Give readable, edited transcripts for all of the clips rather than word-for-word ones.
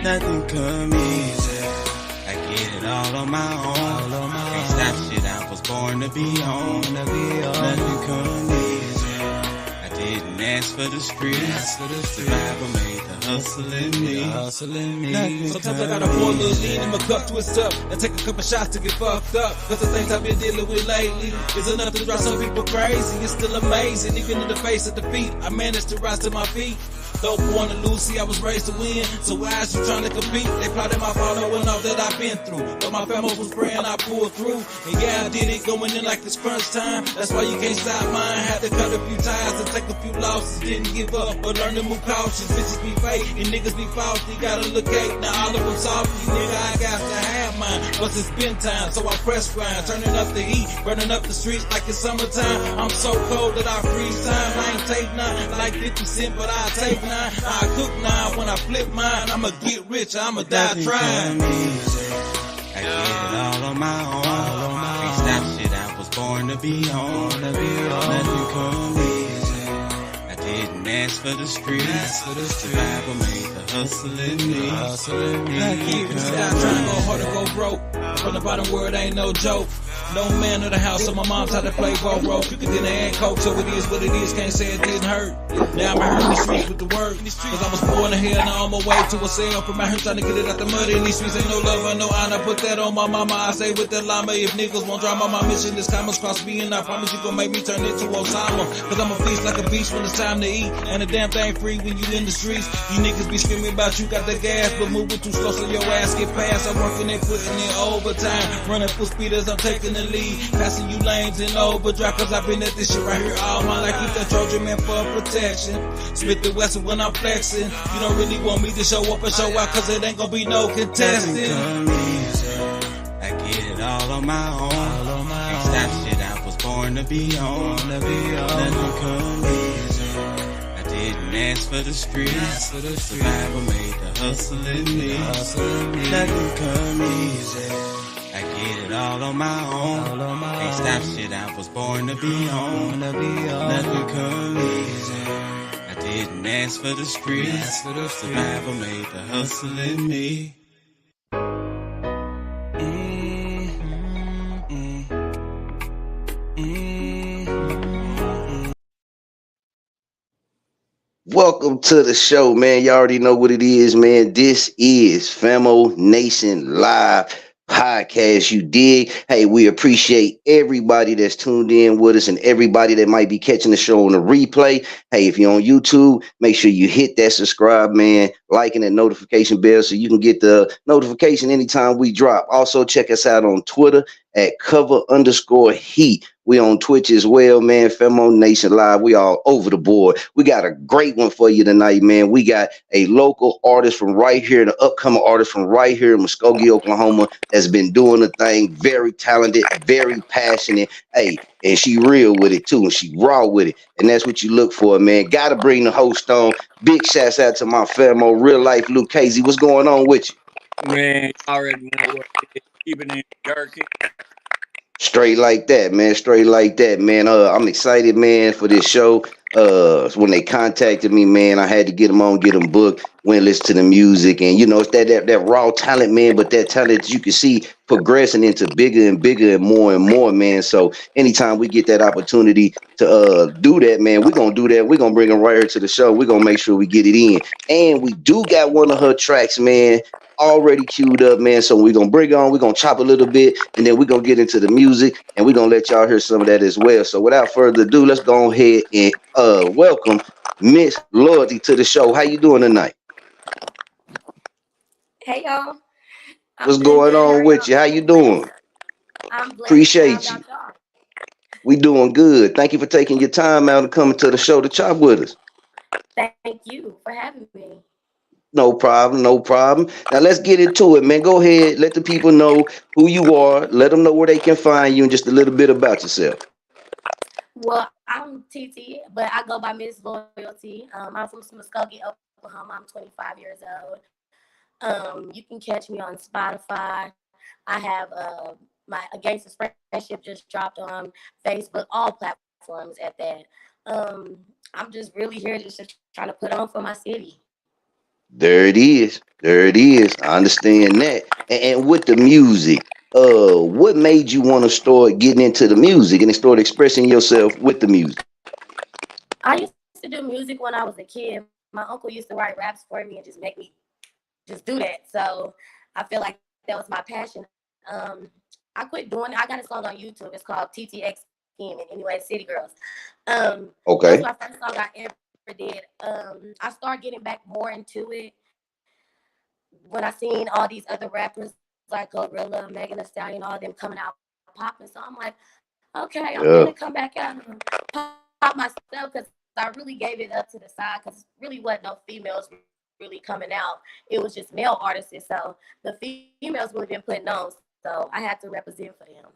Nothing come easy. I get it all on my own. Can't stop shit, I was born to be on. Nothing come easy. I didn't ask for the streets. Survival made the hustle in me. Sometimes I gotta pour a little lean in my cup, twist up, and take a couple shots to get fucked up. Cause the things I've been dealing with lately is enough to drive some people crazy. It's still amazing, even in the face of defeat, I managed to rise to my feet. Don't want to lose, see I was raised to win. So why is you trying to compete? They plotted my fall, knowing all that I've been through. But my family was praying I pulled through. And yeah, I did it, going in like it's crunch time. That's why you can't stop mine. Had to cut a few ties and take a few losses. Didn't give up, but learn to move cautious. Bitches be fake and niggas be faulty. Gotta look at now all of them softy. Nigga, I got to have mine. Plus it's been time, so I press grind. Turning up the heat, burning up the streets like it's summertime. I'm so cold that I freeze time. I ain't take none like 50 Cent, but I take 9. I cook 9 when I flip mine. I'ma get rich, I'ma die trying. I get it all on my own. Can't stop shit, I was born to be on. Nothing come easy. I didn't ask for the streets. Survival made the hustle in me. Nothing come easy. Trying to go hard or go broke. From the bottom word ain't no joke. No man of the house, so my mom tried to play ball rope. You can dinner and coke, so it is what it is. Can't say it didn't hurt. Now I'm out in the streets with the word. Cause I was born in hell, now I'm on my way to a cell. From out here trying to get it out the mud. In these streets ain't no love or no honor. Put that on my mama, I say with the llama. If niggas won't drama, my mission is commas cross me. And I promise you gon' make me turn into Osama. Cause I'm a feast like a beast when it's time to eat. And the damn thing free when you in the streets. You niggas be screaming about you got the gas, but moving too slow so your ass get past. I'm working and putting in overtime. Running full speed as I'm taking the lead. Passing you lanes in overdrive, cause I've been at this shit right here all my life. Keep that Trojan man for protection. Smith the Wesson when I'm flexing. You don't really want me to show up and show out, cause it ain't gonna be no contesting. I get it all on my own. Can't stop shit, I was born to be on. Nothing come easy. I didn't ask for the streets. Survival made the hustle in me. Nothing come easy. I get it all on my own. Can't stop shit, I was born to be on. Nothing come easy. I didn't ask for the streets. Survival made the hustle in me. Welcome to the show, man. You already know what it is, man. This is Famo Nation Live podcast. You dig? Hey, we appreciate everybody that's tuned in with us and everybody that might be catching the show on the replay. Hey, if you're on YouTube, make sure you hit that subscribe, man, liking that notification bell so you can get the notification anytime we drop. Also, check us out on Twitter at cover_heat. We on Twitch as well, man. Famo Nation Live. We all over the board. We got a great one for you tonight, man. We got a local artist from right here, the upcoming artist from right here in Muskogee, Oklahoma, that's been doing the thing. Very talented, very passionate. Hey, and she real with it too, and she raw with it. And that's what you look for, man. Gotta bring the host on. Big shouts out to my Famo, real life Luke Casey. What's going on with you? Man, already know what it is. Keeping it jerky. Straight like that, man. Straight like that, man. I'm excited, man, for this show. When they contacted me, man, I had to get them on, get them booked, went and listen to the music, and you know, it's that raw talent, man. But that talent you can see progressing into bigger and bigger and more, man. So anytime we get that opportunity to do that, man, we're gonna do that. We're gonna bring them right here to the show. We're gonna make sure we get it in, and we do got one of her tracks, man, already queued up, man. So we're gonna bring on, we're gonna chop a little bit, and then we're gonna get into the music, and we're gonna let y'all hear some of that as well. So without further ado, let's go ahead and welcome Miss Loyaltty to the show. How you doing tonight? Hey y'all. What's going on with you? How you doing? I'm blessed. Appreciate you. We doing good. Thank you for taking your time out and coming to the show to chop with us. Thank you for having me. No problem, no problem. Now let's get into it, man. Go ahead, let the people know who you are. Let them know where they can find you and just a little bit about yourself. Well, I'm TT, but I go by Miss Loyaltty. I'm from Muskogee, Oklahoma. I'm 25 years old. You can catch me on Spotify. I have my Against the Friendship just dropped on Facebook, all platforms at that. I'm just really here just trying to put on for my city. There it is. There it is. I understand that. And with the music, what made you want to start getting into the music and start expressing yourself with the music? I used to do music when I was a kid. My uncle used to write raps for me and just make me just do that. So I feel like that was my passion. I quit doing it. I got a song on YouTube. It's called TTX Scheming, anyway, City Girls. That was my Okay. first song I ever did. I started getting back more into it when I seen all these other rappers like Gorilla, Megan Thee Stallion, all them coming out popping. So I'm like, okay, I'm gonna come back Yeah. out and pop myself because I really gave it up to the side because really wasn't no females really coming out. It was just male artists. So the females would have been putting on. So I had to represent for them.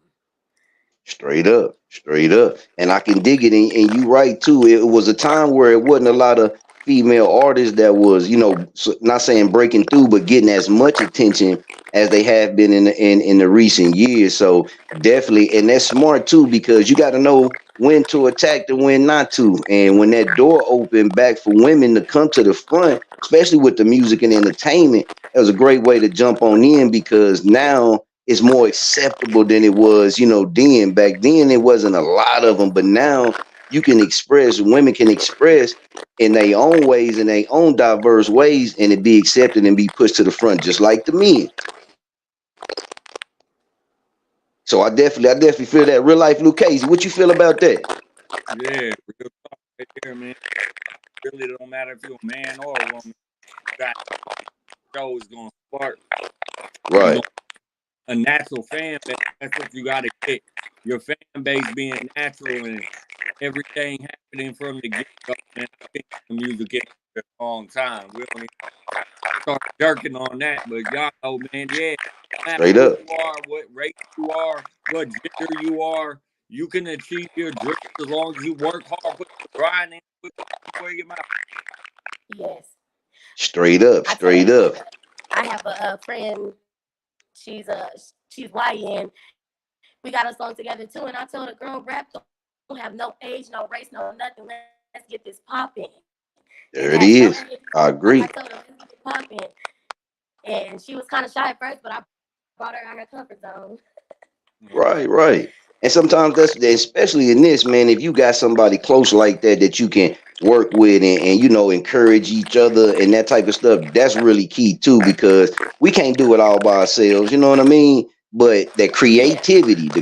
Straight up, straight up. And I can dig it. And you right too. It was a time where it wasn't a lot of female artists that was, not saying breaking through, but getting as much attention as they have been in the recent years. So definitely, and that's smart too, because you got to know when to attack and when not to. And when that door opened back for women to come to the front, especially with the music and entertainment, that was a great way to jump on in because now it's more acceptable than it was, then. Back then, it wasn't a lot of them, but now you can express, women can express in their own ways, in their own diverse ways, and it be accepted and be pushed to the front, just like the men. So I definitely feel that. Real life, Luke Casey, what you feel about that? Yeah, real talk right there, man. Really don't matter if you're a man or a woman. That show is gonna spark, you know, Right, a natural fan base. That's what you gotta get. Your fan base being natural and everything happening from the get go, man. I've been in the music industry a long time. We don't even start jerking on that, but y'all know, man, yeah, no matter straight who up. you are, what race you are, what gender you are, you can achieve your dreams as long as you work hard, put the grind in, put the where your mouth. Yes, Straight up, I tell straight up. you, I have a friend. She's YN. We got a song together too, and I told her, girl, rap don't have no age, no race, no nothing. Let's get this popping. It has no age. There it Like I is. told her, I let's get it agree. popping. And she was kind of shy at first, but I brought her out her comfort zone. Okay. Right, right. And sometimes that's especially in this, man, if you got somebody close like that that you can work with and encourage each other and that type of stuff, that's really key too, because we can't do it all by ourselves, you know what I mean? But that Yeah.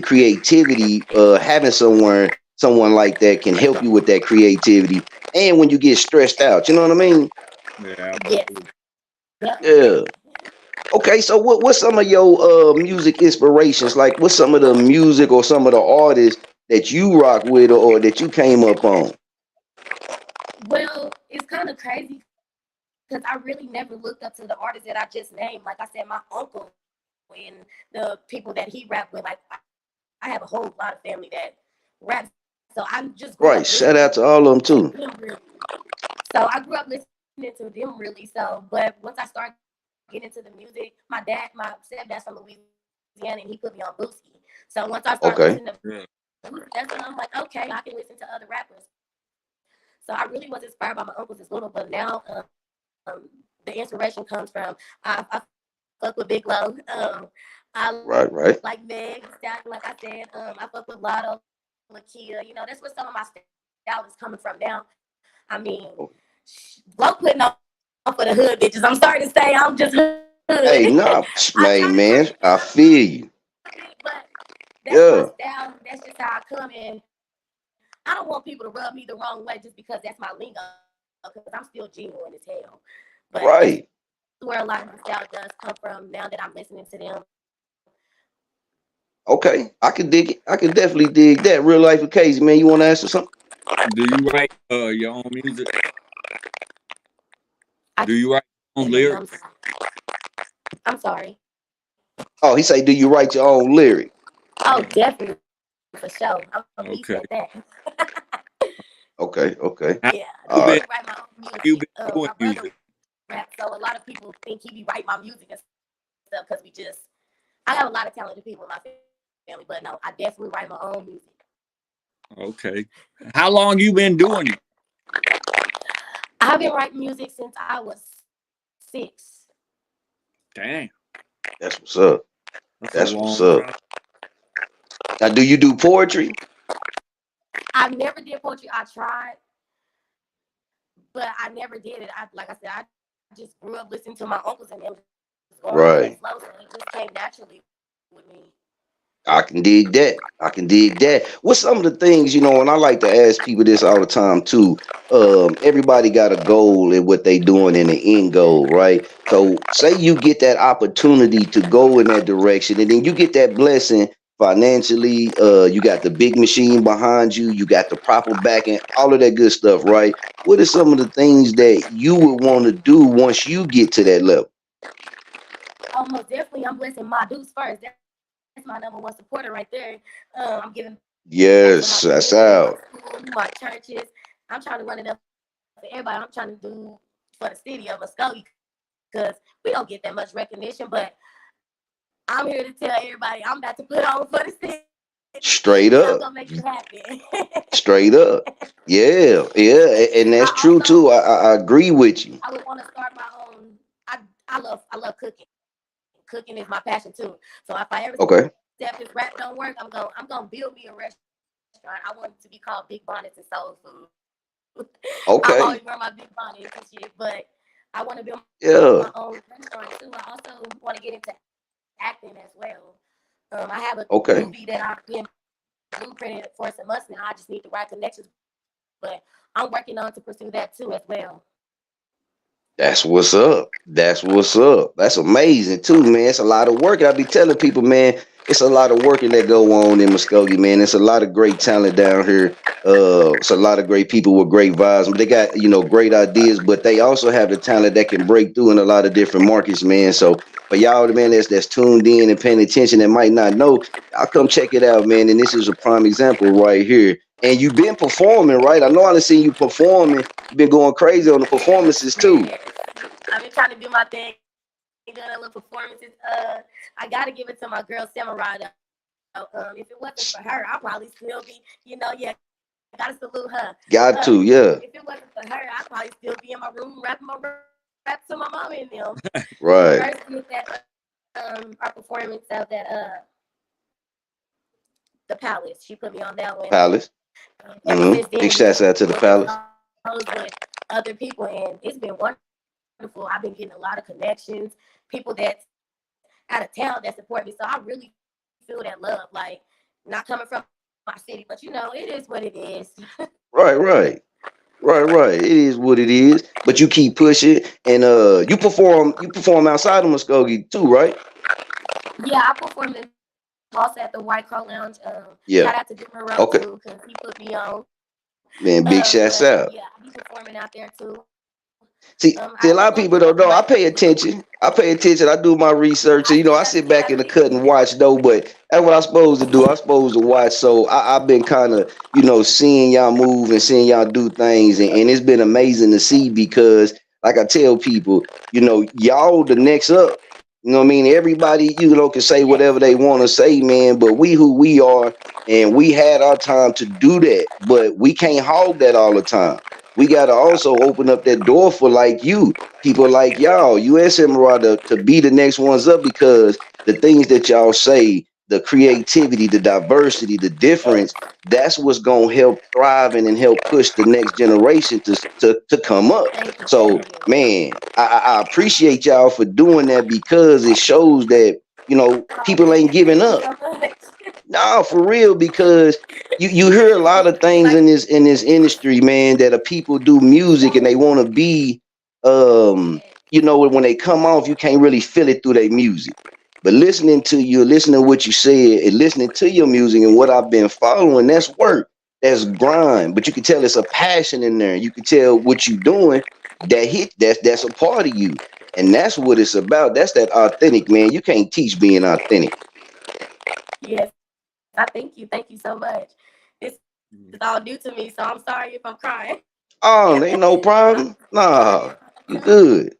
creativity, having someone like that can help you with that creativity. And when you get stressed out, you know what I mean? Yeah, Yes. absolutely. Yeah. Definitely. Okay, so what's some of your music inspirations? Like, what's some of the music or some of the artists that you rock with or that you came up on? Well, it's kind of crazy because I really never looked up to the artists that I just named. Like I said, my uncle and the people that he rapped with, like I have a whole lot of family that raps. So I just grew up listening Right. Shout out to all of them to them too. really. So I grew up listening to them really. So, but once I started getting into the music, my stepdad's from Louisiana, and he put me on Booski. So once I started listening to Okay. Yeah. that's when I'm like, okay, I can listen to other rappers. So I really was inspired by my uncles as little, but now the inspiration comes from I fuck with Big Low. I like Meg, Right, Stallion, right. like I said. I fuck with Lotto, Lakia. That's where some of my style is coming from now. I mean, Oh, Low putting on for the hood bitches. I'm sorry to say, I'm just hood. I try to turn it hey, up a nah, little bit, man, but I feel you. that's my style. That's just Yeah. how I come, and I don't want people to rub me the wrong way just because that's my lingo. Because I'm still genuine as hell. But that's where a lot of my style does Right. come from now that I'm listening to them. Okay. I could dig it. I could definitely dig that. Real life occasion, man. You want to answer something? Do you write your own music? I can't Do hear you you. write your own lyrics? I'm sorry. Oh, he say, do you write your own lyric? Oh, definitely for sure. I'm a beast at that. Okay. Okay, Yeah, okay. How definitely All write right. my own music. you been My doing brother music? rap, so a lot of people think he be writing my music and stuff because I got a lot of talented people in my family, but no, I definitely write my own music. Okay. How long you been doing it? I've been writing music since I was 16. 6. Dang, That's what's up. that's a That's what's long up. time. Now, do you do poetry? I never did poetry. I tried, but I never did it. Like I said, I just grew up listening to my uncles and them just going off of Right. that flow, so it just came naturally with me. I can dig that. I can dig that. What's some of the things, and I like to ask people this all the time too. Everybody got a goal in what they doing in the end goal, right? So say you get that opportunity to go in that direction and then you get that blessing financially, you got the big machine behind you, you got the proper backing, all of that good stuff, right? What are some of the things that you would want to do once you get to that level? Most definitely, I'm blessing my dudes first. That's my number one supporter right there. I'm giving back to my Yes, that's community, my out. school, my churches. I'm trying to run it up for everybody. I'm trying to do for the city of Muskogee because we don't get that much recognition. But I'm here to tell everybody I'm about to put on for the city, Straight and I'm up. gonna make it happen. Straight up. Yeah, yeah, and that's I true also too. I agree with you. I would want to start my own. I love cooking. Cooking is my passion too. So if I ever Okay, step this rap don't work, I'm gonna build me a restaurant. I want it to be called Big Bonnets and Soul Food. I'm okay, always wearing my big bonnets and shit, but I want to build yeah, my own restaurant too. I also want to get into acting as well. I have a okay. movie that I've been blueprinted for some months now. I just need the right connections, but I'm working on to pursue that too as well. That's what's up. That's what's up. That's amazing too, man. It's a lot of work. I be telling people, man, it's a lot of working that go on in Muskogee, man. It's a lot of great talent down here. It's a lot of great people with great vibes. They got, great ideas, but they also have the talent that can break through in a lot of different markets, man. So for y'all, man, that's tuned in and paying attention and might not know, y'all come check it out, man. And this is a prime example right here. And you've been performing, right? I know I've seen you performing. You've been going crazy on the performances too. Yes. I've been trying to do my thing, doing a little performances. I gotta give it to my girl Samurai though. If it wasn't for her, I'd probably still be, yeah, gotta salute her. Got to, yeah. If it wasn't for her, I'd probably still be in my room rapping my rap to my mom and them. When we Right. first did that our performance of that the Palace, she put me on that one, and Palace. ever since Big then we've shouts been out to the doing Palace. shows with other people, and it's been wonderful. I've been getting a lot of connections, people that's out of town that support me. So I really feel that love, like not coming from my city, but it is what it is. Right, right. Right, right. It is what it is. But you keep pushing and you perform outside of Muskogee too, right? Yeah, I performed also at the White Crow Lounge. Yeah. Shout out to Jim Monroe Okay. too, because he put me on. Man, big shouts But out. yeah, I be performing out there too. See, a I lot of go people through don't rough know. I months pay with the attention. I pay attention. I do my research. And, I I see, sit back in the cut and I watch though. But that's what I'm supposed to do. I'm supposed to watch. So I've been kind of, seeing y'all move and seeing y'all do things, and it's been amazing to see because, like I tell people, y'all the next up. You know what I mean? Everybody, can say yes, whatever they want to say, man. But we who we are, and we had our time to do that. But we can't hog that all the time. We got to also open up that door for like you, people like y'all, you and Samurai to be the next ones up because the things that y'all say, the creativity, the diversity, the difference, that's what's gonna help thriving and help push the next generation to come up. So thank you. man, I appreciate y'all for doing that because it shows that Oh people ain't man, giving thank you up. so much. No, for real, because you hear a lot of things Like, in this industry, man, that people do music and they want to be, when they come off, you can't really feel it through their music. But listening to you, listening to what you said, and listening to your music and what I've been following, that's work, that's grind. But you can tell it's a passion in there. You can tell what you're doing that's a part of you, and that's what it's about. That's that authentic, man. You can't teach being authentic. yes, I thank you so much. This is all new to me, so I'm sorry if I'm crying. Oh, ain't no I'm problem. Nah, you good.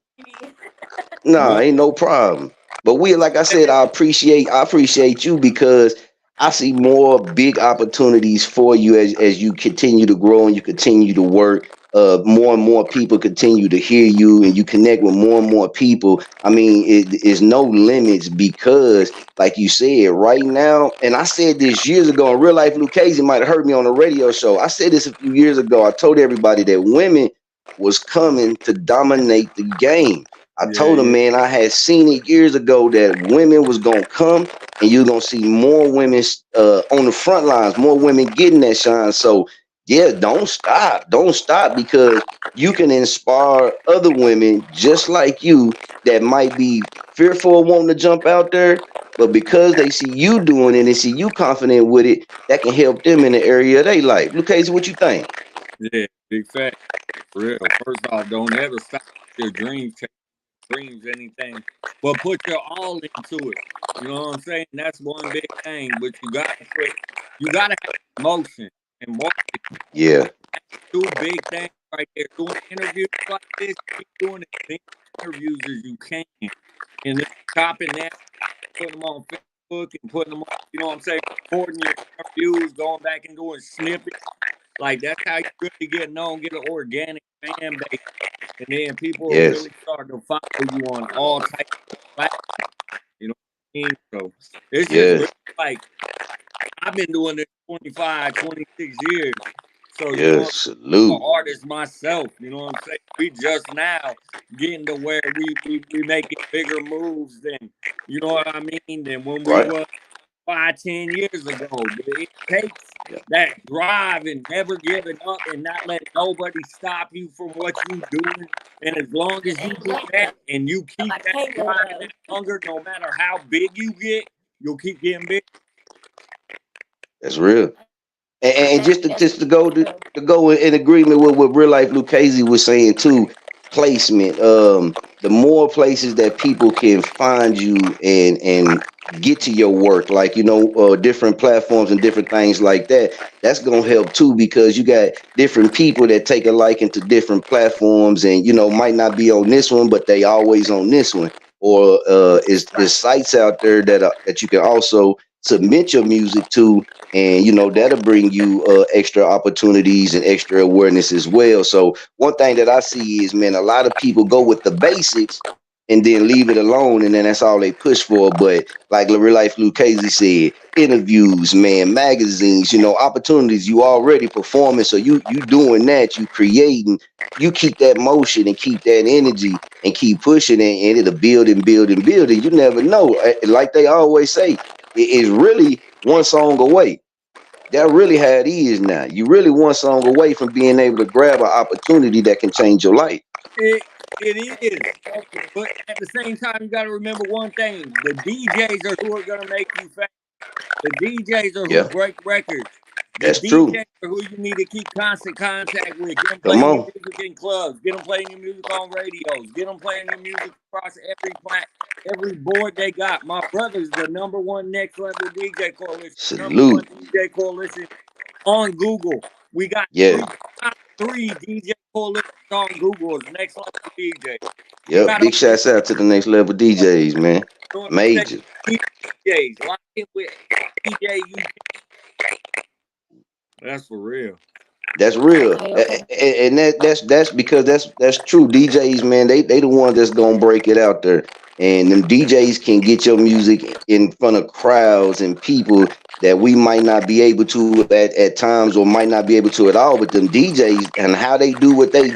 Nah, Well, ain't no problem. But we, like I said, I appreciate you because I see more big opportunities for you as you continue to grow and you continue to work. More and more people continue to hear you and you connect with more and more people. I mean, it is no limits because, like you said, right now, and I said this years ago in real life, Luke Casey might have heard me on a radio show. I said this a few years ago. I told everybody that women was coming to dominate the game. I Yeah, told them, yeah, man, I had seen it years ago that women was gonna come and you're gonna see more women on the front lines, more women getting that shine. So yeah, don't stop because you can inspire other women just like you that might be fearful of wanting to jump out there, but because they see you doing it and see you confident with it, that can help them in the area of their life. Lucas, what you think? yeah. Big fact. For real. First off, don't ever stop your dreams, chase dreams, anything, but put your all into it. You know what I'm saying? That's one big thing. But you gotta have emotion and marketing. Yeah, Two big things right there. Doing interviews like this, keep doing as many interviews as you can, and then chopping that, putting them on Facebook and putting them on. You know what I'm saying? Recording your interviews, going back and doing snippets. Like that's how you really get known, get an organic fan base, and then people will yes, really start to follow you on all types of platforms. You know what I mean? So it's just really yes, like I've been doing this 25, 26 years. So you know, yes. I'm an Salute. artist myself. You know what I'm saying? We just now getting to where we making bigger moves than you know what I mean than when we Right. was 5, 10 years ago. But it takes Yeah. that drive and never giving up and not letting nobody stop you from what you doing. And as long as you do that Exactly. and you Oh, keep I that can't go drive and though. that hunger, no matter how big you get, you'll keep getting big. That's real. And That's just to true. go in agreement with what real life Lucchese was saying too, placement. The more places that people can find you and get to your work, like different platforms and different things like that, that's gonna help too because you got different people that take a liking to different platforms and might not be on this one, but they always on this one. Or is Right. sites out there that you can also submit your music to and that'll bring you extra opportunities and extra awareness as well. So one thing that I see is, man, a lot of people go with the basics and then leave it alone, and then that's all they push for. But like real life Lucchese said, interviews, man, magazines, opportunities. You already performing, so you doing that, you creating. You keep that motion and keep that energy and keep pushing it, and it'll build and build and build. And you never know. Like they always say, it is really one song away. That really how it is now. You really one song away from being able to grab an opportunity that can change your life. It it is, but at the same time, you got to remember one thing: the DJs are who are gonna make you famous. The DJs are who Yeah, break records. The that's true. DJs are who you need to keep constant contact with. Get them Come playing your on. music in clubs. Get them playing your music on radios. Get them playing your music across every board they got. My brother's the number one next level DJ coalition. Number one Salute. DJ coalition on Google. We got Yeah. top 3 DJ coalitions on Google as next level DJ. You Yep. got to Big shouts out to the next level DJs, man. know what I'm Major. saying? DJs, lock in with DJ you. That's for real. That's real, Okay, okay. and that's because that's true. DJs, man, they the ones that's gonna break it out there, and them DJs can get your music in front of crowds and people that we might not be able to at times or might not be able to at all. But them DJs and how they do what they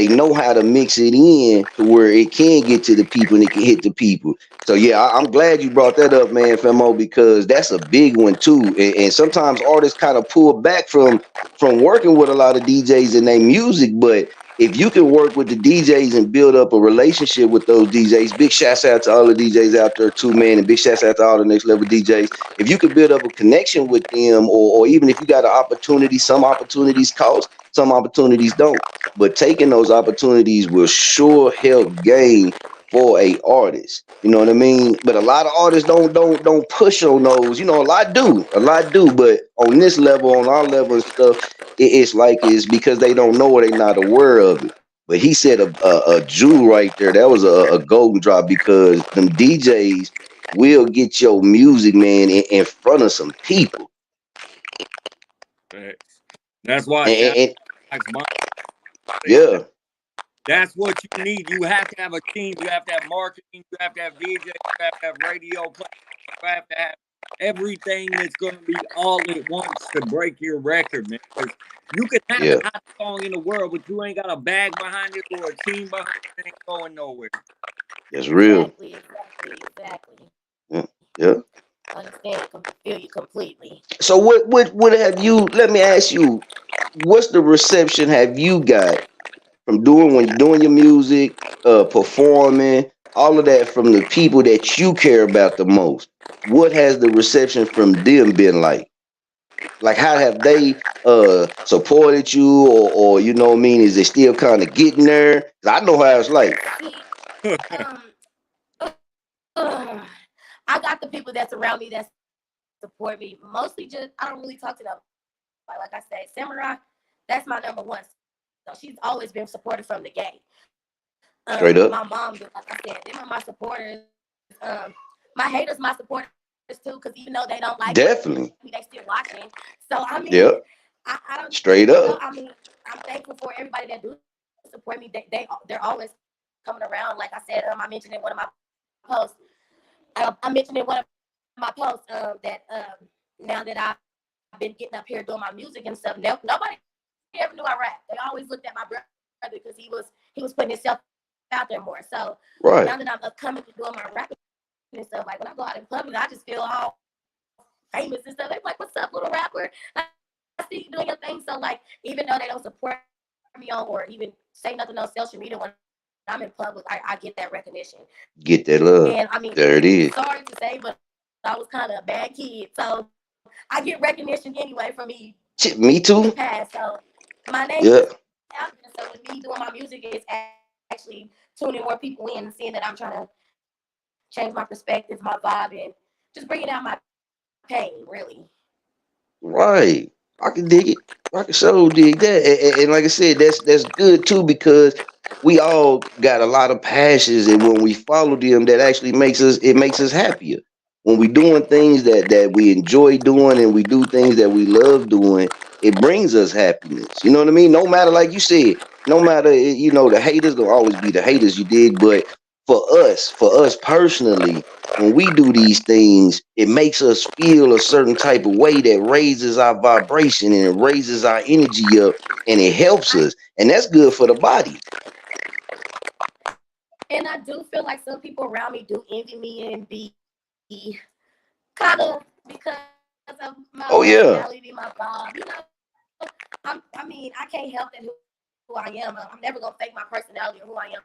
know how to mix it in to where it can get to the people and it can hit the people. So yeah, I'm glad you brought that up, man, Femo, because that's a big one too. And sometimes artists kind of pull back from working with a lot of DJs in their music, but if you can work with the DJs and build up a relationship with those DJs, big shouts out to all the DJs out there too, man, and big shouts out to all the next level DJs. If you can build up a connection with them, or even if you got an opportunity, some opportunities cost, some opportunities don't. But taking those opportunities will sure help gain for a artist. You know what I mean? But a lot of artists don't push on those. A lot do. But on this level, on our level and stuff, it's like it's because they don't know or they not aware of it. But he said a jewel right there. That was a golden drop because them DJs will get your music, man, in front of some people. That's why I shout And out Mike. yeah, That's what you need. You have to have a team. You have to have marketing. You have to have DJ. You have to have radio play. You have to have everything that's going to be all it wants to break your record, man. Because you can have the yeah, hottest song in the world, but you ain't got a bag behind it or a team behind it. It ain't going nowhere. that's real. Exactly. Yeah, yeah. Understand, feel you completely. So what have you? Let me ask you, what's the reception have you got from doing when you're doing your music, performing, all of that from the people that you care about the most? What has the reception from them been like? Like how have they supported you or you know what I mean? Is they still kind of getting there? 'Cause I know how it's like. See, um, I got the people that's around me that support me. Mostly just I don't really talk to them. Like I said, Samurai, that's my number one. So she's always been supportive from the gate. Straight up. My mom, like I said, them are my supporters. My haters, my supporters too, because even though they don't like Definitely. me, they still watching. So I mean, Yep. I don't, Straight you know, up. I mean, I'm thankful for everybody that do support me. They're always coming around. Like I said, I mentioned in one of my posts. I mentioned in one of my posts that now that I've been getting up here doing my music and stuff, nobody ever knew I rap. They always looked at my brother because he was putting himself out there more. So Right. now that I'm coming to doing my rapping and stuff, like when I go out in public, I just feel all famous and stuff. They're like, "What's up, little rapper? I see you doing your thing." So like, even though they don't support me on or even say nothing on social media when I'm in public, I get that recognition. Get that love. And I mean, There it is. sorry to say, but I was kind of a bad kid, so I get recognition anyway from me. Me too. Past, so my name Yeah. is out there. So with me doing my music is actually tuning more people in and seeing that I'm trying to change my perspective, my vibe, and just bringing out my pain, really. Right. I can dig it. I can so dig that. And like I said, that's good too because we all got a lot of passions, and when we follow them, that actually makes us happier. When we doing things that we enjoy doing, and we do things that we love doing, it brings us happiness. You know what I mean? No matter, like you said, no matter you know, the haters gonna always be the haters. You dig, but for us personally, when we do these things, it makes us feel a certain type of way that raises our vibration and it raises our energy up and it helps us. And that's good for the body. And I do feel like some people around me do envy me and be kind of because of my Oh yeah. personality, my vibe. You know, I mean, I can't help that who I am. I'm never gonna fake my personality or who I am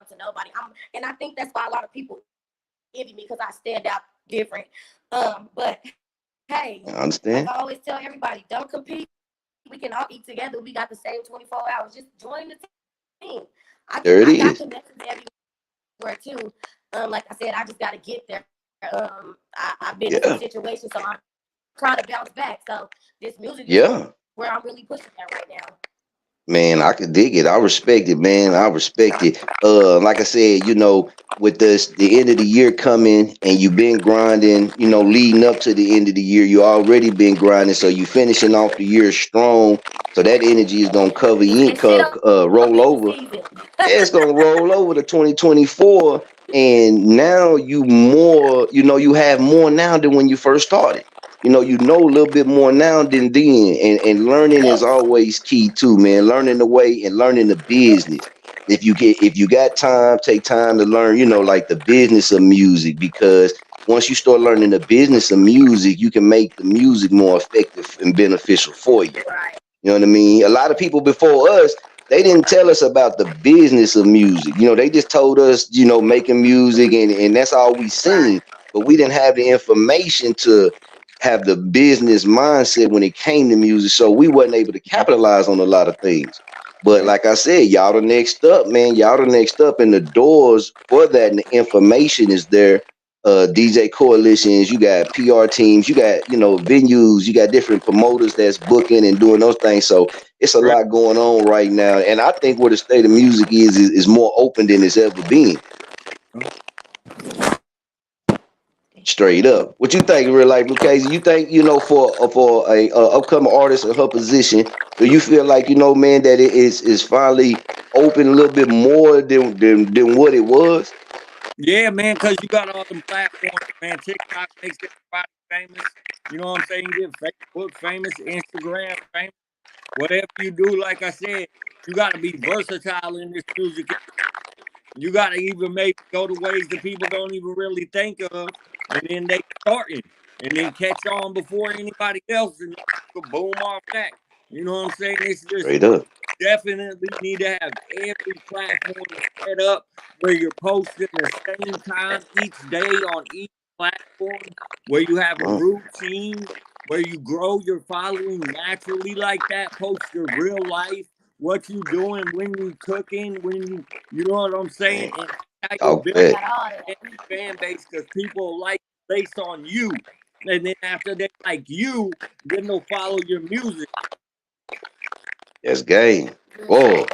to nobody. And I think that's why a lot of people envy me because I stand out different. But hey, I like understand. I always tell everybody, don't compete. We can all eat together. We got the same 24 hours. Just join the team. There it I got is. connections everywhere too. Like I said, I just got to get there. I've been in some Yeah. situations, so I'm trying to bounce back. So this music is Yeah. where I'm really pushing at right now. Man, I could dig it. I respect it, man. I respect it. Like I said, you know, with this the end of the year coming and you've been grinding, you know, leading up to the end of the year, you already been grinding, so you finishing off the year strong. So that energy is gonna cover you, It's shit on roll busy over. season. Yeah, it's gonna roll over to 2024, and now you know, you have more now than when you first started. You know a little bit more now than then, and learning is Yes. always key too, man. Learning the way and learning the business. If you got time, take time to learn, you know, like the business of music, because once you start learning the business of music, you can make the music more effective and beneficial for you. Right. You know what I mean? A lot of people before us, they didn't tell us about the business of music. You know, they just told us, you know, making music and that's all we Right. seen. But we didn't have the information to have the business mindset when it came to music. So we wasn't able to capitalize on a lot of things. But like I said, y'all the next up, man. Y'all the next up, and the doors for that and the information is there. DJ coalitions, you got PR teams, you got, you know, venues, you got different promoters that's booking and doing those things. So it's a Right. lot going on right now. And I think where the state of music is more open than it's ever been. Straight up. What you think, real life, Lucchese? You think, for a upcoming artist in her position, do you feel like, man, that it is finally open a little bit more than what it was? Yeah, man, because you got all them platforms, man. TikTok makes everybody famous. You know what I'm saying? Get Facebook famous, Instagram famous. Whatever you do, like I said, you got to be versatile in this music. You got to even maybe go to ways that people don't even really think of, and then they starting, and then catch on before anybody else, and you can boom off that. You know what I'm saying? It's just Straight up. definitely need to have every platform set up where you're posting the same time each day on each platform, where you have a routine, where you grow your following naturally like that. Post your real life, what you doing, when you cooking, you know what I'm saying, and how you build every fan base, because people like based on you, and then after they like you, then they'll follow your music. That's game. Whoa.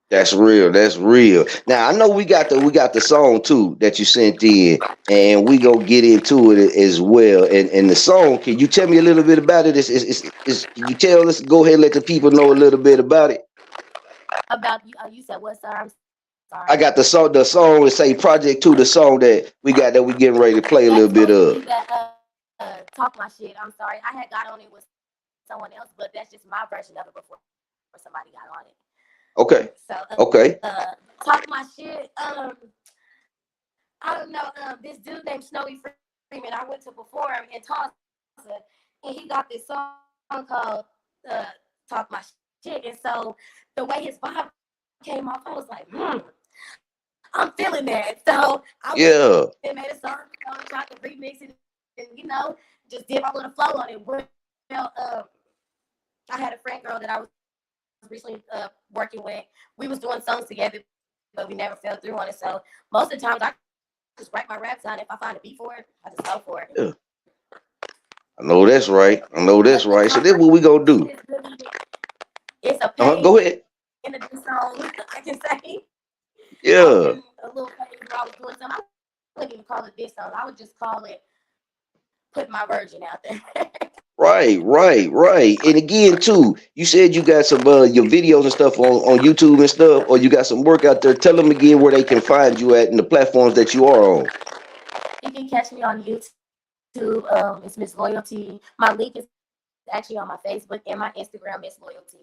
That's real. That's real. Now I know we got the song too that you sent in, and we go get into it as well. And the song, can you tell me a little bit about it? Can you tell us? Go ahead and let the people know a little bit about it. About you? You said what, sir? I'm sorry. I got the song. The song is say Project 2. The song that we getting ready to play a little bit of. Talk my shit. I'm sorry. I had got on it with someone else, but that's just my version of it before somebody got on it. Okay. So okay. Talk my shit. I don't know. This dude named Snowy Freeman, I went to perform in Tulsa, and he got this song called "Talk My Shit." And so the way his vibe came off, I was like, I'm feeling that. So I made a song, tried to remix it, and just did my little flow on it. Well, I had a friend girl that I was recently working with. We was doing songs together, but we never fell through on it. So most of the times I just write my raps on. If I find a beat for it, I just go for it. Yeah. I know that's right. So this what we gonna do. It's a pain. Go ahead. In a new song, I can say. Yeah. A little phase where I was doing something. I wouldn't even call it this song. I would just call it "Put My Virgin Out There." Right. And again, too, you said you got some your videos and stuff on YouTube and stuff, or you got some work out there. Tell them again where they can find you at and the platforms that you are on. You can catch me on YouTube. It's Miss Loyalty. My link is actually on my Facebook and my Instagram, Miss Loyalty.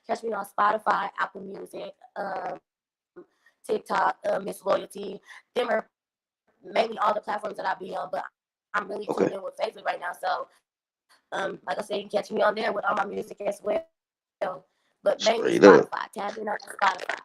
Catch me on Spotify, Apple Music, TikTok, Miss Loyalty. Them are mainly all the platforms that I be on, but I'm really tuned in with Facebook right now. So, like I said, you can catch me on there with all my music as well. But mainly Spotify. Tap in on Spotify.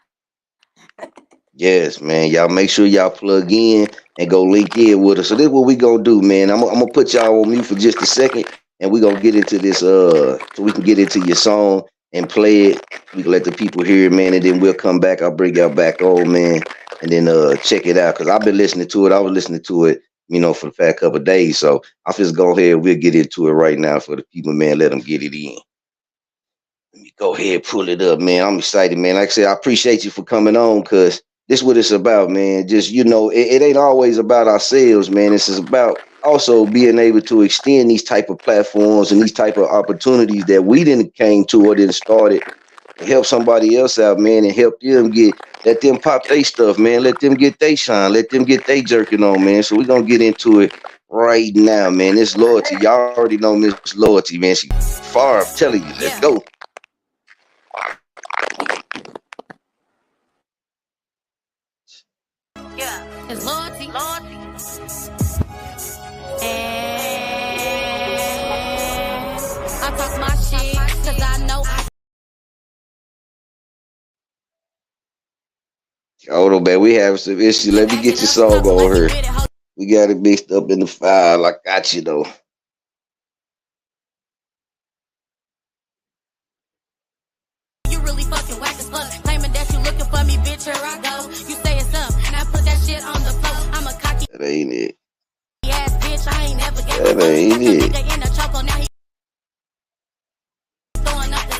Yes, man. Y'all make sure y'all plug in and go link in with us. So this is what we gonna do, man. I'm gonna put y'all on mute for just a second, and we gonna get into this so we can get into your song and play it. We can let the people hear it, man, and then we'll come back. I'll bring y'all back on, man, and then check it out, because I've been listening to it. I was listening to it, for the past couple of days. So I'll just go ahead and we'll get into it right now for the people, man. Let them get it in. Let me go ahead and pull it up, man. I'm excited, man. Like I said, I appreciate you for coming on, because this is what it's about, man. Just, it ain't always about ourselves, man. This is about also being able to extend these type of platforms and these type of opportunities that we didn't came to or didn't started, and help somebody else out, man, and help them let them pop their stuff, man. Let them get they shine. Let them get they jerking on, man. So we're going to get into it right now, man. This Loyalty. Y'all already know Miss Loyalty, man. She far, I'm telling you. Let's go. Yeah, it's Loyalty. And I talk my shit, cause I know Hold on, man. We have some issue. Let me get your song over here. We got it mixed up in the file. I got you, though. You really fucking whack as fuck. Claiming that you looking for me, bitch. Here I go. You say it's up, and I put that shit on the floor. I'm a cocky. That ain't it. Ass bitch. I ain't never get that ain't it. Nigga in the choke, now he throwing up the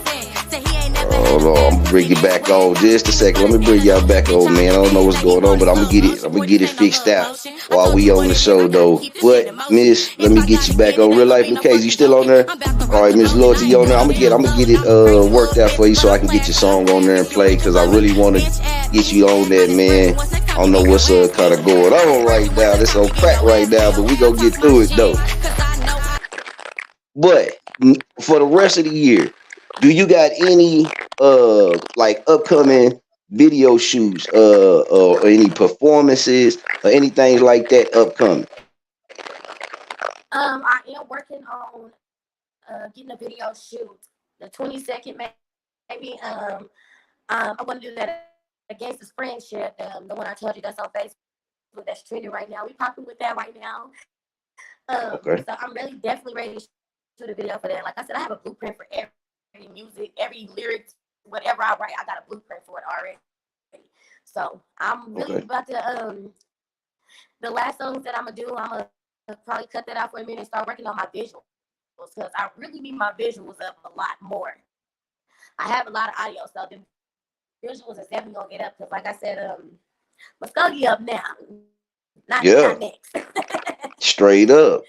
set. Hold on, I'm gonna bring it back on just a second. Let me bring y'all back on, man. I don't know what's going on, but I'm gonna get it. I'm gonna get it fixed out while we on the show, though. But Miss, let me get you back on. Real Life Lucas, you still on there? All right, Miss Loyalty, you on there? I'm gonna get it worked out for you so I can get your song on there and play because I really want to get you on that, man. I don't know what's kind of going on right now. It's on crack right now, but we gonna get through it though. But for the rest of the year, do you got any like upcoming video shoots or any performances or anything like that upcoming? I am working on getting a video shoot. The 22nd, maybe. I want to do that against this friendship. The one I told you that's on Facebook that's trending right now. We popping with that right now. Okay. So I'm really definitely ready to shoot a video for that. Like I said, I have a blueprint for every music, every lyrics, whatever I write. I got a blueprint for it already. So I'm really about to the last songs that I'm gonna do. I'm gonna probably cut that out for a minute and start working on my visuals because I really need my visuals up a lot more. I have a lot of audio, so the visuals is definitely gonna get up because, like I said, Muskogee up now, not next. Straight up,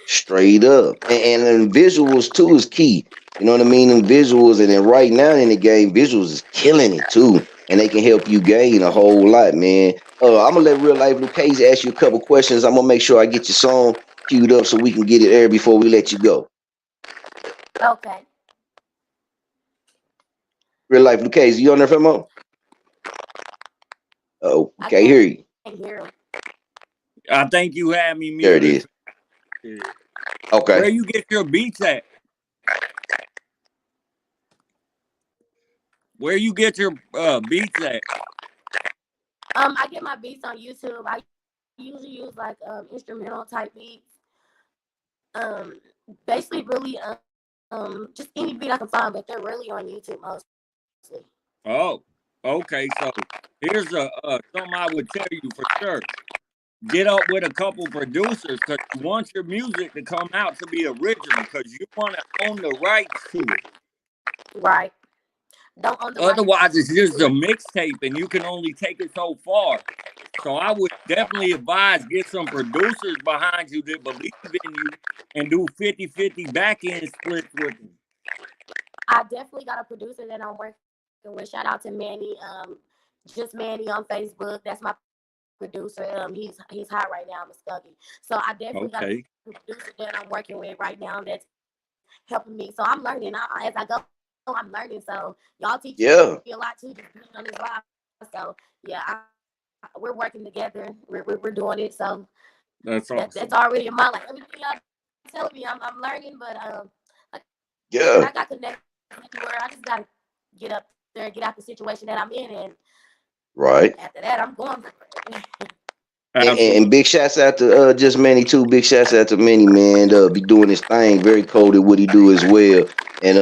and visuals too is key. You know what I mean? And visuals, and then right now in the game, visuals is killing it too, and they can help you gain a whole lot, man. I'm gonna let Real Life Lucas ask you a couple questions. I'm gonna make sure I get your song queued up so we can get it aired before we let you go. Okay. Real Life Lucas, you on there, Famo? Oh, I can't hear you. I think you had me There muted. it is. Okay. Where you get your beats at? Where you get your beats at? I get my beats on YouTube. I usually use like instrumental type beats. Basically, really, just any beat I can find, but they're really on YouTube mostly. Oh, okay. So here's something I would tell you for sure. Get up with a couple producers because you want your music to come out to be original because you want to own the rights to it. Right. Don't own the Otherwise, it's just a mixtape and you can only take it so far. So I would definitely advise get some producers behind you that believe in you and do 50-50 back-end splits with them. I definitely got a producer that I'm working with. Shout out to Manny. Just Manny on Facebook. That's my producer. He's hot right now in Muskogee. So I definitely got a producer that I'm working with right now that's helping me. So I'm learning as I go. I'm learning. So y'all teach me a lot too, just being on this live. So yeah, we're working together. We're doing it. So that's awesome. That's already in my life. Everything y'all telling me, I'm learning, but I got connected where I just gotta get up there, get out the situation that I'm in, and after that, I'm going for it. And big shouts out to just Manny too. Big shouts out to Manny, man. Be doing his thing. Very cold at what he do as well. And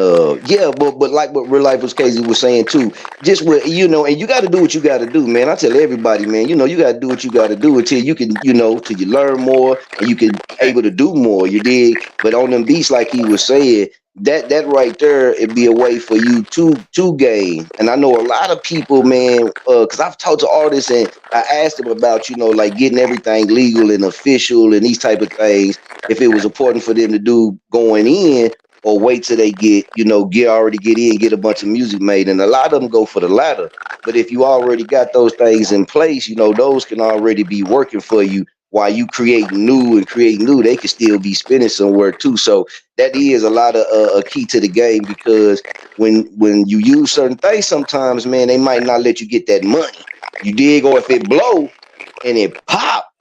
but like what Real Life was Casey was saying too. Just what and you got to do what you got to do, man. I tell everybody, man. You got to do what you got to do until you can, till you learn more and you can able to do more. You dig? But on them beats, like he was saying, that right there, it'd be a way for you to gain. And I know a lot of people, man, because I've talked to artists and I asked them about, like getting everything legal and official and these type of things, if it was important for them to do going in or wait till they get in, get a bunch of music made. And a lot of them go for the latter. But if you already got those things in place, those can already be working for you while you create new, they can still be spinning somewhere too. So that is a lot of a key to the game because when you use certain things, sometimes, man, they might not let you get that money. You dig? Or if it blow and it pop,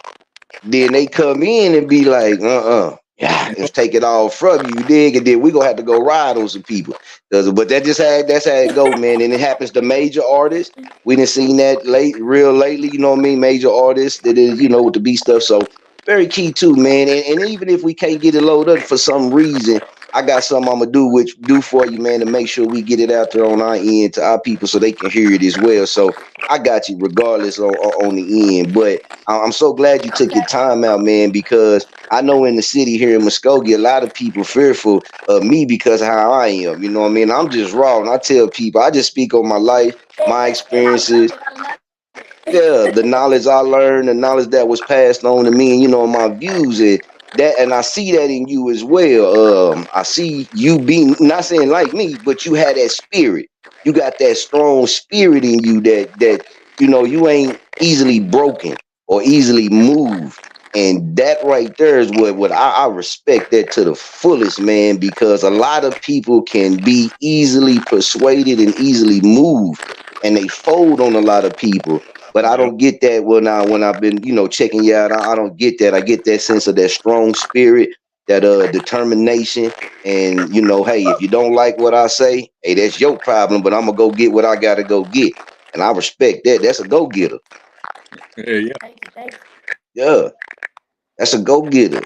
then they come in and be like, let's take it all from you, dig? And then we gonna have to go ride on some people. But that's how it go, man. And it happens to major artists. We didn't seen that lately, you know what I mean? Major artists that is, with the beat stuff. So very key too, man. And even if we can't get it loaded up for some reason, I got something I'm gonna do for you, man, to make sure we get it out there on our end to our people so they can hear it as well. So I got you regardless on the end. But I'm so glad you took your Okay. time out, man, because I know in the city here in Muskogee, a lot of people fearful of me because of how I am. You know what I mean? I'm just raw, and I tell people I just speak on my life, my And I love experiences. it. I love it. Yeah, the knowledge I learned, the knowledge that was passed on to me, and my views and I see that in you as well. I see you being not saying like me, but you had that spirit. You got that strong spirit in you that you ain't easily broken or easily moved. And that right there is what I respect that to the fullest, man, because a lot of people can be easily persuaded and easily moved, and they fold on a lot of people, but I Yep. don't get that when I've been, checking you out. I don't get that. I get that sense of that strong spirit, that determination. And hey, if you don't like what I say, hey, that's your problem. But I'm gonna go get what I gotta go get. And I respect that. That's a go getter. Yeah. Thank you. Thank you. Yeah, that's a go getter.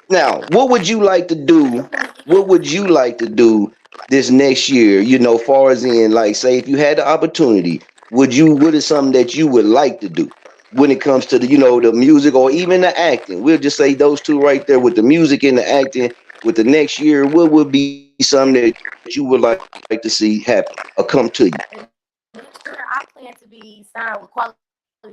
Now, what would you like to do? What would you like to do this next year? Far as in, like, say, if you had the opportunity, what is something that you would like to do when it comes to the music or even the acting? We'll just say those two right there, with the music and the acting. With the next year, what would be something that you would like to see happen or come to you? And next year, I plan to be signed with quality control.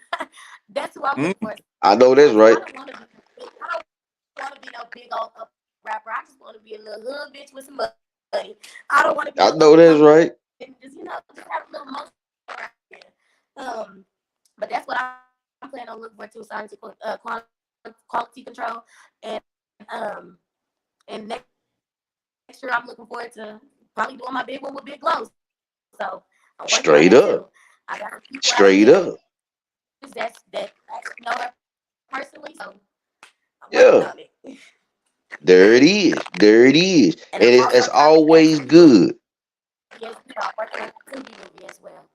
That's who I'm looking for. Mm. I know I that's don't right. want to be. I don't want to be no big old up rapper. I just want to be a little hood bitch with some money. I don't want to be no I up and know coming that's right. and just have a little motion around here. Um, but that's what I'm planning on looking for too. Signing to quality control, and and next year I'm looking forward to probably doing my big one with Big Glow. So I'm working on that too. I got some Straight people out up. here Straight that up. actually know her personally. So I'm working on it. Yeah. There it is. There it And I'm is. also And trying to it's make that always Tubi movie. good. Yes, we are working on the Tubi movie as well.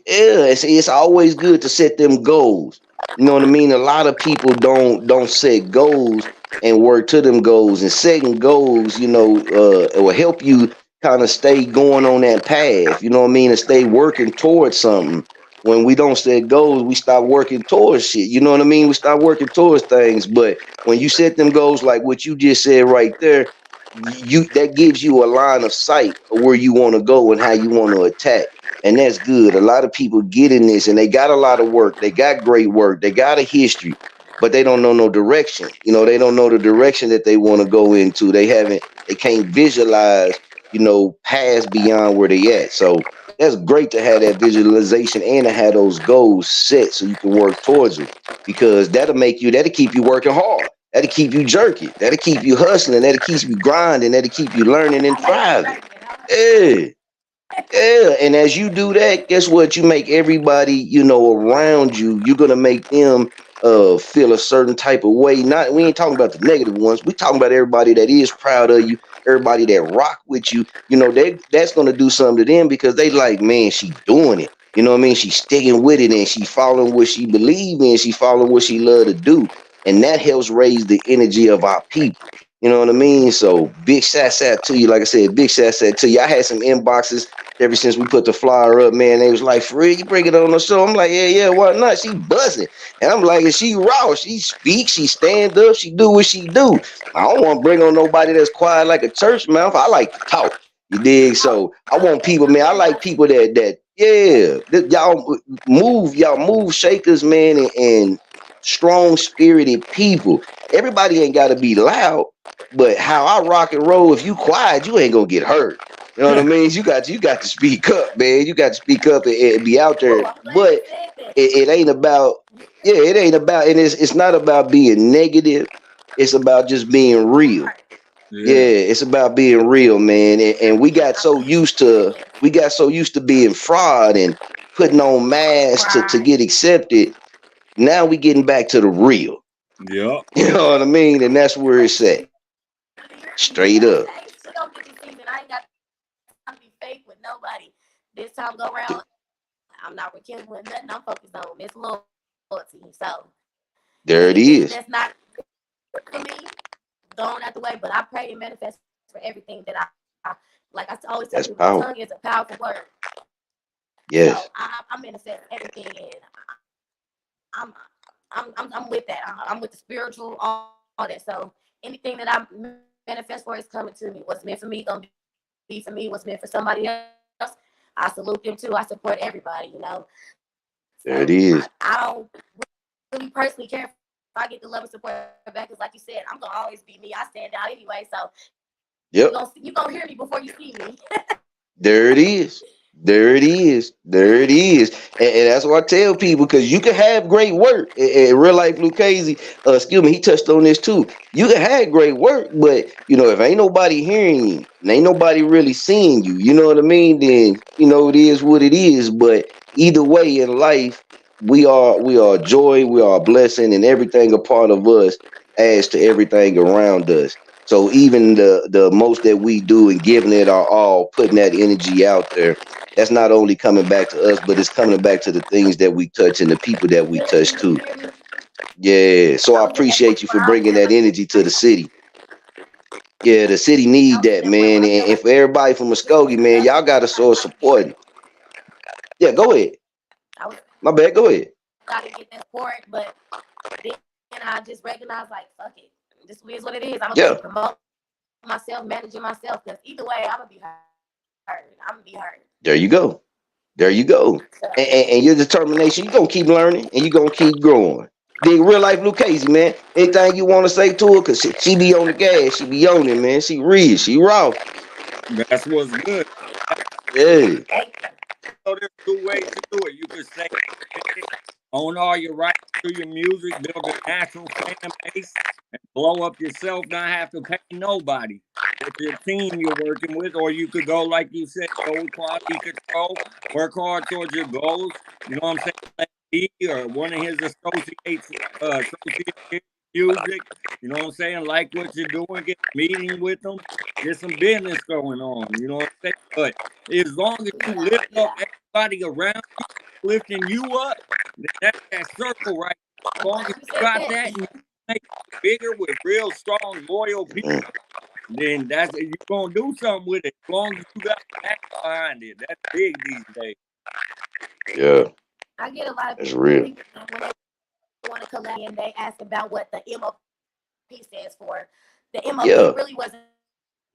Yeah, it's always good to set them goals. You know what I mean? A lot of people don't set goals and work to them goals. And setting goals, it will help you kind of stay going on that path. You know what I mean? And stay working towards something. When we don't set goals, we stop working towards shit. You know what I mean? We stop working towards things. But when you set them goals, like what you just said right there, you that gives you a line of sight of where you want to go and how you want to attack. And that's good. A lot of people get in this and they got a lot of work. They got great work. They got a history, but they don't know no direction. They don't know the direction that they want to go into. They can't visualize, past beyond where they at. So that's great to have that visualization and to have those goals set so you can work towards them, because that'll keep you working hard. That'll keep you jerking. That'll keep you hustling. That'll keep you grinding. That'll keep you learning and I like that thriving. journey, and I like that journey. Yeah. Yeah, and as you do that, guess what? You make everybody, around you, you're gonna make them feel a certain type of way. Not we ain't talking about the negative ones. We talking about everybody that is proud of you, everybody that rock with you. That's gonna do something to them because they like, man, she doing it. You know what I mean? She's sticking with it and she following what she believe in, she following what she love to do. And that helps raise the energy of our people. You know what I mean? So big shout out to you. Like I said, big shout out to you. I had some inboxes ever since we put the flyer up, man. They was like, for real, you bring it on the show? I'm like, yeah, why not? She buzzing. And I'm like, she raw. She speaks, she stand up, she do what she do. I don't want to bring on nobody that's quiet like a church mouth. I like to talk. You dig? So I want people, man. I like people y'all move shakers, man, and strong spirited people. Everybody ain't gotta be loud, but how I rock and roll, if you quiet, you ain't gonna get hurt. You know what I mean? You got to speak up, man. You got to speak up and be out Oh, there. I'm glad you But said that. it ain't about, yeah, it ain't about, and it's not about being negative. It's about just being real. Right. Yeah, Yeah. it's about being real, man. And we got so used to being fraud and putting on masks to Right. get accepted. Now we getting back to the real. Yep. You know what I mean? And that's where Thank it's you. at. Straight Yes, up. hey, we gonna get this season. I ain't got time to be fake with nobody. This time go around, I'm not rekindling nothing. I'm focused on this loyalty. So anything There that's it not is. for me, we gonna gone out the way, but I pray and manifest for everything that I like. I always tell That's people, the powerful. tongue is a powerful word. So Yes. I manifest everything, and I'm with that. I'm with the spiritual, all that. So anything that I manifest for is coming to me. What's meant for me gonna be for me. What's meant for somebody else, I salute them too. I support everybody. There it So is. I don't really personally care if I get the love and support back. Because like you said, I'm gonna always be me. I stand out anyway. So Yep. you gonna hear me before you see me. There it is. There it is. There it is. And that's what I tell people, because you can have great work. And Real Life Lucchese, excuse me, he touched on this too. You can have great work, but if ain't nobody hearing you, and ain't nobody really seeing you, you know what I mean? Then it is what it is. But either way in life, we are joy, we are a blessing, and everything a part of us adds to everything around us. So even the most that we do and giving it our all, putting that energy out there, that's not only coming back to us, but it's coming back to the things that we touch and the people that we Really, touch you too. hear me? Yeah. So I I was at that point appreciate you where for I was bringing that telling, energy to the city. Yeah, the city I need was at that, that point man. where I And felt like for everybody from this was Muskogee, man, enough y'all for got me. to start supporting. Yeah, go ahead. I was My bad. Go ahead. trying to get that support, but then I just recognized, like, fuck it. This is what it is. I'm gonna Yeah. keep promoting myself, managing myself, because either way, I'm gonna be hurt. I'm gonna be hurt. There you go. There you go. So, And your determination, you're going to keep learning and you're going to keep growing. Then Real Life Lucchese, man. Anything you want to say to her? Because she be on the gas. She be on it, man. She real. She raw. That's what's good. Yeah. thank So there's two ways to do it. You could stay independent, own all your rights to your music, build a natural fan base, and blow up yourself, not have to pay nobody with your team you're working with. Or you could go, like you said, go with quality control, work hard towards your goals. You know what I'm saying? Let he or one of his associate his music. You know what I'm saying? Like what you're doing, get a meeting with them, get some business going on. You know what I'm saying? But as long as you you. lift up Yeah. everybody around you, lifting you up, then that's that circle right there. As long I'm as glad you you said got that. that and you make it bigger with real strong, loyal people, Mhm. then that's you're gonna do something with it. As long as you got that behind it. That's big these days. Yeah. I get a lot of That's real. people when they want to collect and they ask about what the MOP stands for. The MOP Yeah. really wasn't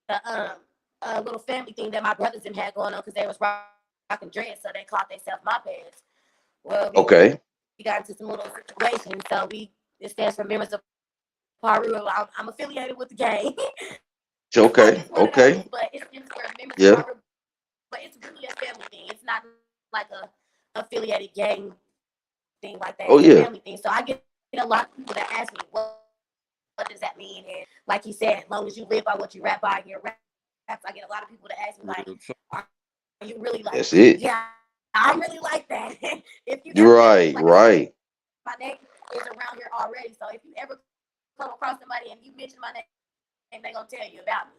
a little family thing that my brothers and had going on because they was rocking dreads, so they called themselves my pants. Well, Okay. we got into some little situations, so it stands for members of Paru. I'm affiliated with the gang. So Okay. it's one of those, Okay. but it's just for members of Yeah. Paru. But it's really a family thing. It's not like a affiliated gang thing like that. Oh, It's a yeah. family thing. So I get a lot of people that ask me, what does that mean? And like you said, as long as you live by what you rap by in your raps, I get a lot of people that ask me, like, are you really like, That's it. yeah, I'm really like that. If you You're ever, right. like I said, Right. my name is around here already. So if you ever come across somebody and you mention my name, they're going to tell you about me.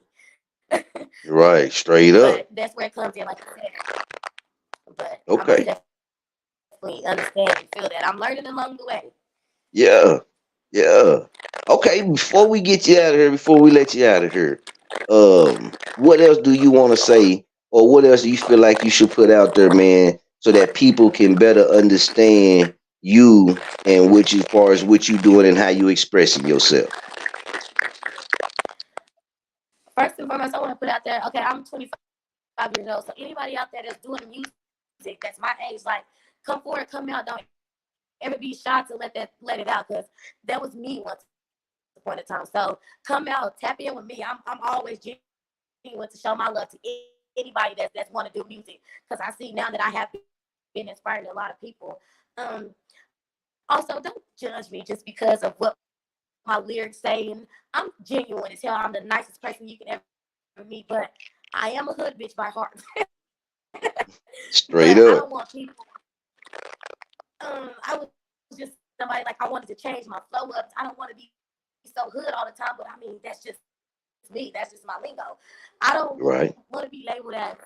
Right. Straight up. But that's where it comes in, like I said. But I most Okay. definitely understand and feel that. I'm learning along the way. Yeah. Yeah. Okay. Before we get you out of here, before we let you out of here, what else do you want to say, or what else do you feel like you should put out there, man, so that people can better understand you and which, as far as what you doing and how you expressing yourself? First and foremost, I want to put out there, okay, I'm 25 years old. So anybody out there that's doing music that's my age, like, come forward, come out. Don't ever be shy to let it out, because that was me once upon a time. So come out, tap in with me. I'm always genuine to show my love to anybody that's want to do music, because I see now that I have been inspiring a lot of people. Um, Also, don't judge me just because of what my lyrics say. And I'm genuine as hell. I'm the nicest person you can ever meet, but I am a hood bitch by heart. Straight But I up. don't want people. I was just somebody, like, I wanted to change my flow up. I don't want to be so hood all the time, but I mean that's just me. That's just my lingo. I don't Right. want to be labeled as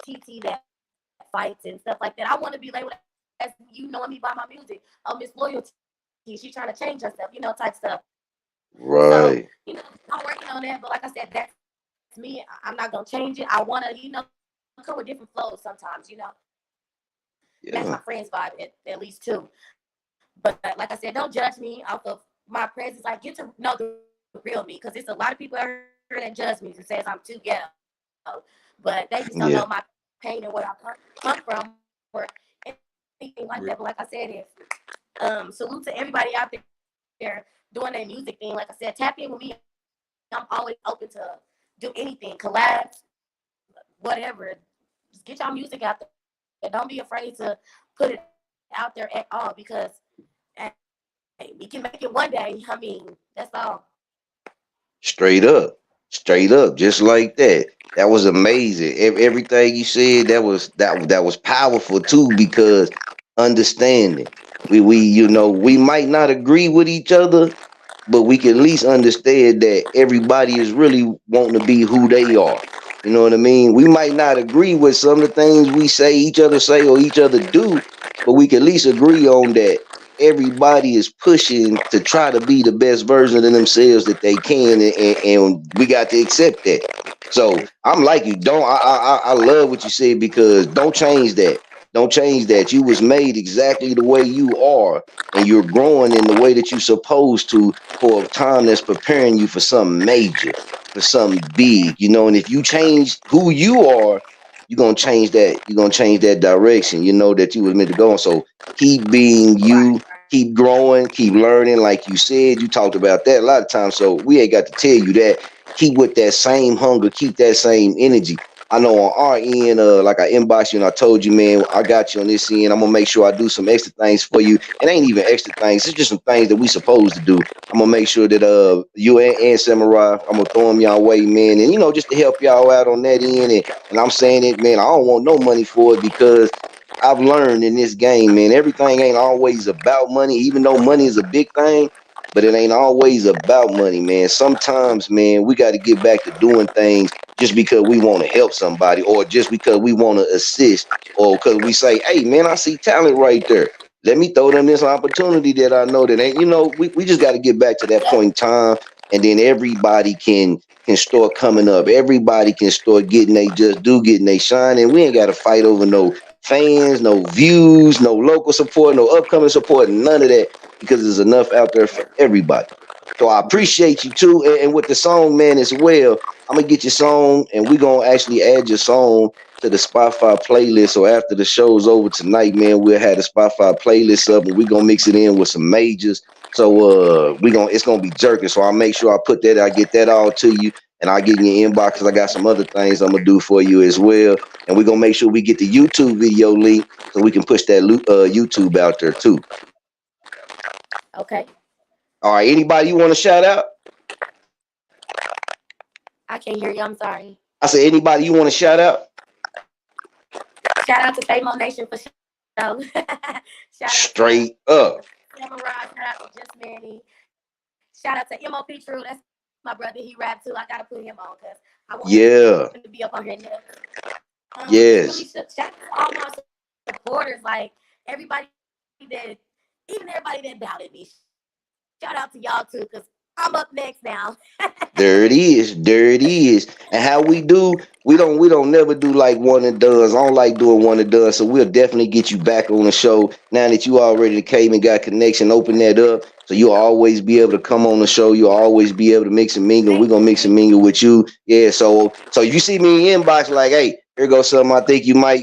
TT that fights and stuff like that. I want to be labeled as, you knowing me by my music. Oh, Miss Loyalty. She's trying to change herself, type stuff. So, Right. I'm working on that. But like I said, that's me. I'm not gonna change it. I wanna, come with different flows sometimes, match my friend's Yeah. vibe at least too. But like I said, don't judge me off of my presence. Like, get to know the real me, because it's a lot of people out here that judge me and says I'm too ghetto. But they just don't know my pain and where I Yeah. come from or anything like that. But like I said, salute to everybody out there doing their music thing. Like I said, tap in with me. I'm always open to do anything, collabs, whatever. Just get y'all music out there. Don't be afraid to put it out there at all, because hey, we can make it one day. I mean, that's all. Straight up. Straight up. Just like that. That was amazing. Everything you said, that was powerful too, because understanding. We might not agree with each other, but we can at least understand that everybody is really wanting to be who they are. You know what I mean? We might not agree with some of the things we say or each other do, but we can at least agree on that everybody is pushing to try to be the best version of themselves that they can, and we got to accept that. So I'm like you. Don't I love what you said, because don't change that. Don't change that. You was made exactly the way you are, and you're growing in the way that you're supposed to, for a time that's preparing you for something major, for something big, And if you change who you are, you're gonna change that. You're gonna change that direction. You know that you was meant to go on. So keep being you, keep growing, keep learning. Like you said, you talked about that a lot of times. So we ain't got to tell you that. Keep with that same hunger, keep that same energy. I know on our end, like I inboxed you and I told you, man, I got you on this end. I'm gonna make sure I do some extra things for you. It ain't even extra things. It's just some things that we supposed to do. I'm gonna make sure that you and Samurai, I'm gonna throw them y'all way, man, and just to help y'all out on that end. And I'm saying it, man. I don't want no money for it, because I've learned in this game, man, everything ain't always about money, even though money is a big thing. But it ain't always about money, man. Sometimes, man, we got to get back to doing things just because we want to help somebody, or just because we want to assist, or because we say, hey, man, I see talent right there. Let me throw them this opportunity that I know that ain't, we just got to get back to that point in time, and then everybody can start coming up. Everybody can start getting they just do, getting they shine, and we ain't got to fight over no fans, no views, no local support, no upcoming support, none of that, because there's enough out there for everybody. So I appreciate you too, and with the song, man, as well. I'm gonna get your song, and we're gonna actually add your song to the Spotify playlist. So after the show's over tonight, man, we'll have the Spotify playlist up, and we're gonna mix it in with some majors. So it's gonna be jerking. So I'll make sure I put that, I get that all to you, and I'll get in your inbox, because I got some other things I'm gonna do for you as well. And we're gonna make sure we get the YouTube video link, so we can push that YouTube out there too. Okay. All right, anybody you want to shout out? I can't hear you. I'm sorry. I said, anybody you want to shout out? Shout out to Famo Nation for show. Shout out to Straight up. Samurai. Shout out to Just Manny. Shout out to MOP True. That's my brother. He rap too. I gotta put him on, because I want him to be up on here Yeah. next. Just really Yes. shout out to all my supporters, like everybody that, even everybody that doubted me. Shout out to y'all too, because I'm up next now. There it is. There it is. And how we do, we don't never do like one and done's. I don't like doing one and done. So we'll definitely get you back on the show now that you already came and got connection. Open that up, so you'll always be able to come on the show. You'll always be able to mix and mingle. We're gonna mix and mingle with you. Yeah. So if you see me in inbox, like, hey, here goes something I think you might,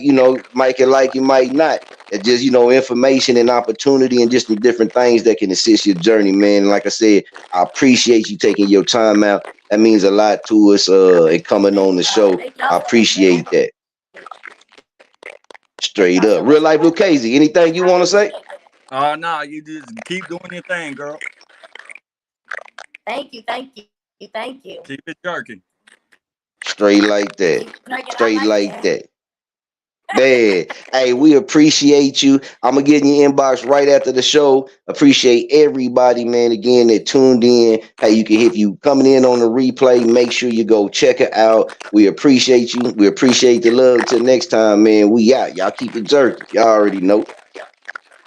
might can like, you might not. It's just, information and opportunity, and just the different things that can assist your journey, man. And like I said, I appreciate you taking your time out. That means a lot to us, and coming on the show. Thank y'all I so much for having appreciate that. me. Thank Straight y'all up. so Real much for life, having me. Lucchese. Anything you I want to say? appreciate that. Nah, you just keep doing your thing, girl. Thank you. Thank you. Thank you. Keep it jerking. Straight like Keep that. drinking. I Straight like like that. that. Man, hey, we appreciate you. I'm gonna get in your inbox right after the show. Appreciate everybody, man. Again, that tuned in. Hey, you can, if you coming in on the replay, make sure you go check it out. We appreciate you. We appreciate the love. Till next time, man. We out. Y'all keep it jerky. Y'all already know.